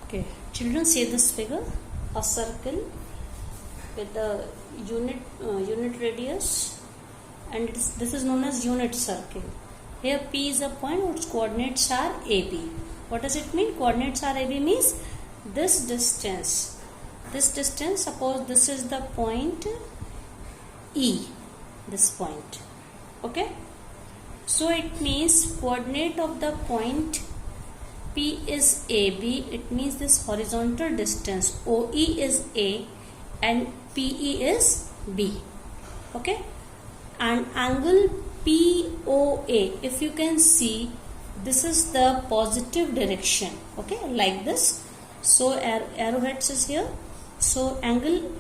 Okay, children, see this figure: a circle with the unit radius, and this is known as unit circle. Here P is a point whose coordinates are AB. What does it mean? Coordinates are AB means this distance. Suppose this is the point E. This point. Okay. So it means coordinate of the point P is AB. It means this horizontal distance OE is A and PE is B. Okay. And angle POA, if you can see, this is the positive direction. Okay, like this. So arrowheads is here. So angle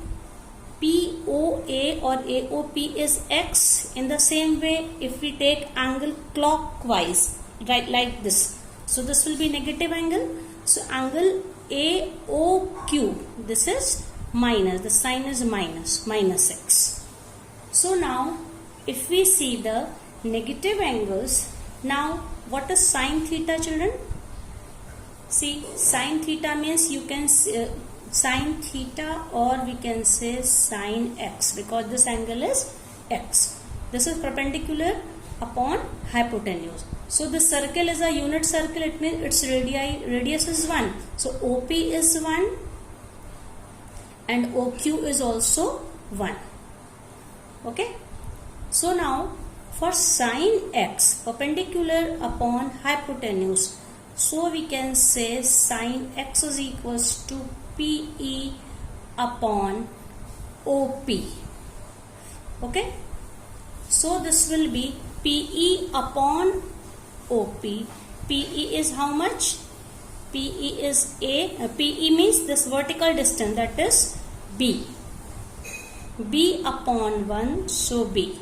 POA or AOP is X. In the same way, if we take angle clockwise, right, like this, so this will be negative angle. So angle AOQ, this is minus, the sign is minus X. So now if we see the negative angles, now what is sine theta, children? See, sine theta means you can sine theta, or we can say sine X, because this angle is X. This is perpendicular upon hypotenuse. So the circle is a unit circle. It means its radius is 1. So OP is 1 and OQ is also 1. Okay. So now for sine X, perpendicular upon hypotenuse, so we can say sine X is equals to PE upon OP. Okay. So this will be PE upon OP. PE is how much? PE is A. PE means this vertical distance, that is B. B upon 1, so B.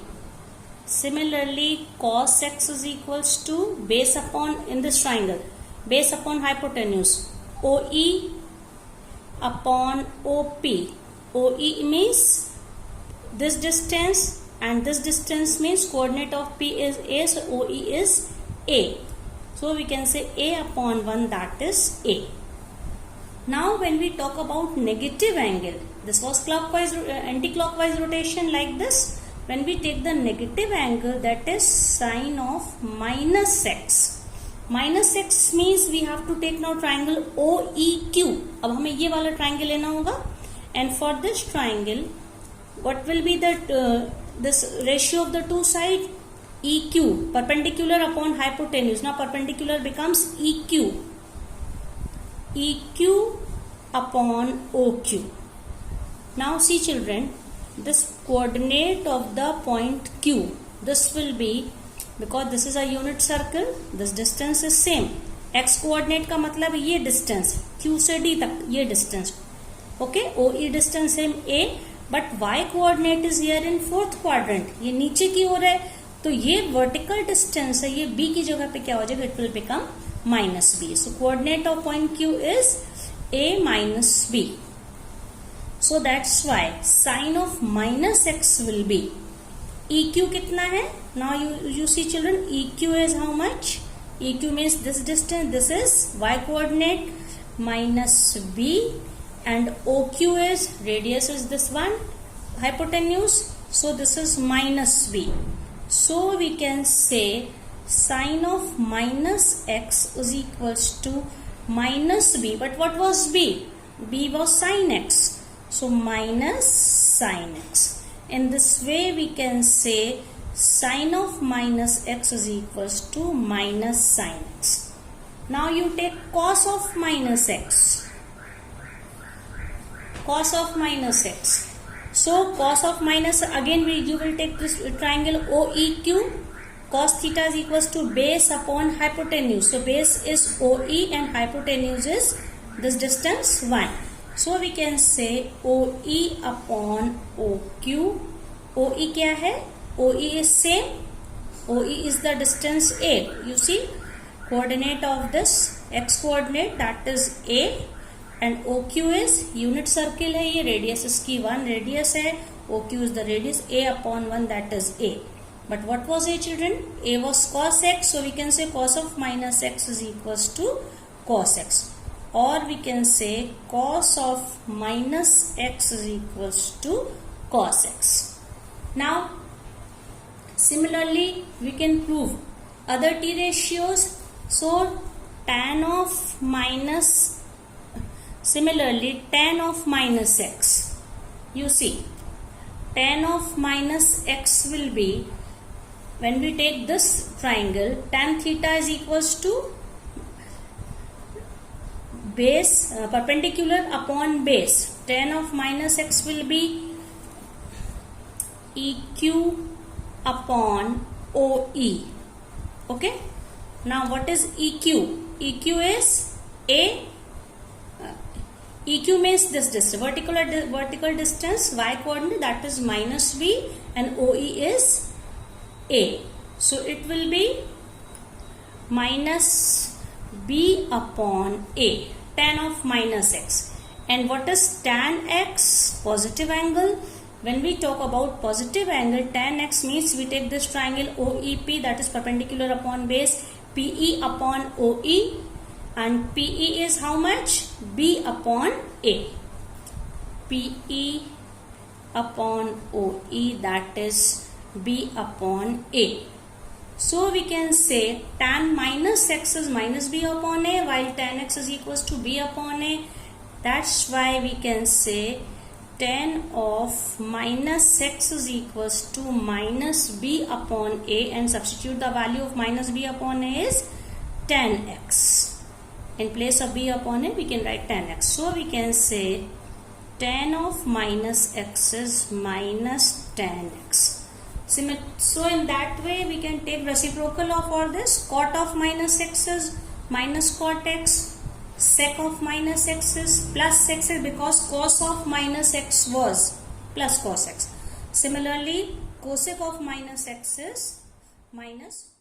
Similarly, cos X is equals to base upon, in this triangle, base upon hypotenuse, OE upon OP. OE means this distance and this distance means coordinate of P is A, so OE is A. So we can say A upon 1, that is A. Now when we talk about negative angle, this was clockwise, anti-clockwise rotation like this. When we take the negative angle, that is sine of minus X. Minus X means we have to take now triangle OEQ. अब हमें ये वाला triangle लेना होगा. And for this triangle, what will be the this ratio of the two sides? EQ, perpendicular upon hypotenuse. Now perpendicular becomes EQ. EQ upon OQ. Now see, children, this coordinate of the point Q, this will be, because this is a unit circle, this distance is same. X coordinate का मतलब ये distance, Q से D तक ये distance. Okay, OE distance same A, but Y coordinate is here in fourth quadrant. ये नीचे की ओर है, तो ये vertical distance है, ये B की जगह पे क्या हो जाएगा? It will become minus B. So coordinate of point Q is A minus B. So that's why sine of minus X will be, EQ कितना है? Now you see, children, EQ is how much? EQ means this distance, this is Y coordinate minus B, and OQ is, radius is this one, hypotenuse, so this is minus B. So we can say sine of minus X is equals to minus B. But what was B? B was sine X. So minus sine X. In this way we can say sine of minus X is equals to minus sine X. Now you take cos of minus X. Cos of minus X. So cos of minus, again you will take this triangle OEQ. Cos theta is equals to base upon hypotenuse. So base is OE and hypotenuse is this distance 1. So we can say OE upon OQ. OE क्या है? OE is same. OE is the distance A. You see, coordinate of this X coordinate, that is A, and OQ is unit circle है ये, radius इसकी 1 radius है, OQ is the radius, A upon 1, that is A. But what was A, children? A was cos X, so we can say cos of minus X is equals to cos X. or we can say cos of minus x is equals to cos x. Now similarly we can prove other t ratios. So tan of minus, similarly tan of minus x, you see tan of minus x will be, when we take this triangle, tan theta is equals to base perpendicular upon base. Tan of minus x will be EQ upon OE. Okay. Now what is EQ? EQ is A. EQ means this distance, vertical distance, y coordinate, that is minus b, and OE is A. So it will be minus b upon A, tan of minus x. And what is tan x? Positive angle. When we talk about positive angle, tan x means we take this triangle OEP, that is perpendicular upon base, PE upon OE, and PE is how much? B upon A. PE upon OE, that is B upon A. So we can say tan minus x is minus b upon a, while tan x is equals to b upon a. That's why we can say tan of minus x is equals to minus b upon a, and substitute the value of minus b upon a is tan x. In place of b upon a, we can write tan x. So we can say tan of minus x is minus tan x. So in that way we can take reciprocal of all this. Cot of minus x is minus cot x, sec of minus x is plus x, because cos of minus x was plus cos x. Similarly, cosec of minus x is minus